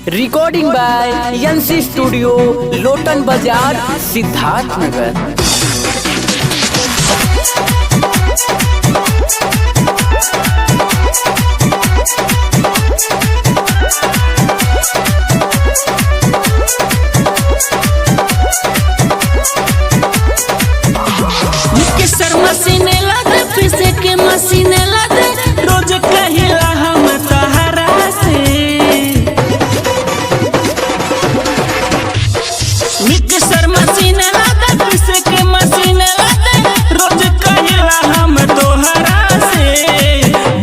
Recording by यंसी studio, लोटन बाजार, सिद्धार्थनगर। मशीने लादे पीसे के मशीने लादे रोज कहिला हम तहरा से मिक्सर मशीने लादे पीसे के मशीने लादे रोज कहिला हम तोहरा से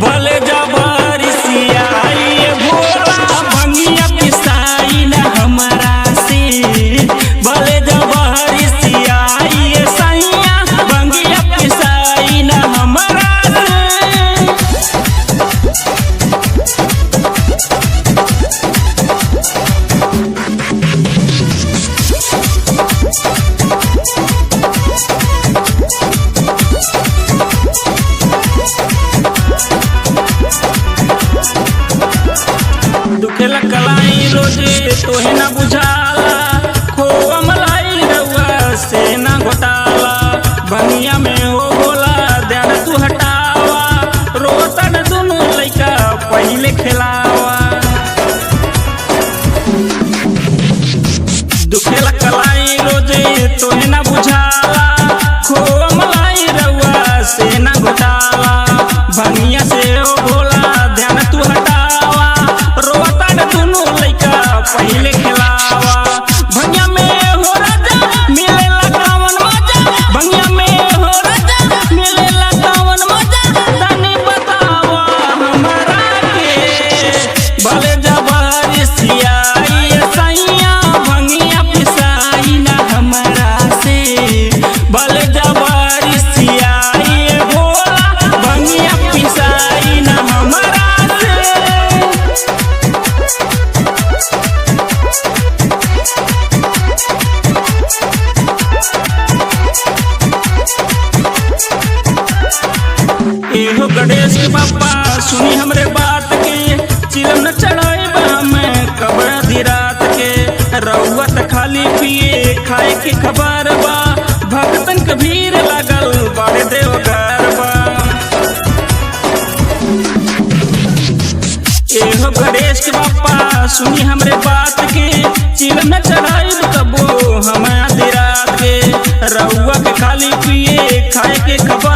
भले जबरसिया ये भोला भंगिया पिसाई ना हमरा से भले जबरसिया ये सैया भंगिया पिसाई ना हमरा दुखेला कलाई रोजे तोहे ना बुझाला खोआ मलाई रउआ से ना घोटाला बनिया में हो बोला ध्यान तू हटावा रोतन दुनू लइका पहिले खिलावा दुखेला कलाई रोजे तोहे ना बुझाला खोआ मलाई रउआ से ना घोटाला बनिया से हो बोला ध्यान तू हटावा रोतन दुनू लइका पहिले खिलावा भंगिया में हो राजा मिलेला कावन मजा भंगिया में हो राजा मिलेला कावन मजा तनी बतावा हमरा के भले जबरसिया ये सैया भंगिया पिसाई ना हमरा से भले जबरसिया ये भोला भंगिया पिसाई ना हमरा से एहो गणेश के पापा सुनी हमरे बात के चिलम न चढ़ाइब हमें कबर आधी रात के रउआ त खाली पिए खाए के खबर बा भक्तन के भीड़ लागल बड़े देवघर बा एहो गणेश के पापा सुनी हमरे बात के चिलम न चढ़ाइब कबो हमें आधी रात के रउआ के खाली पिए खाए के खबर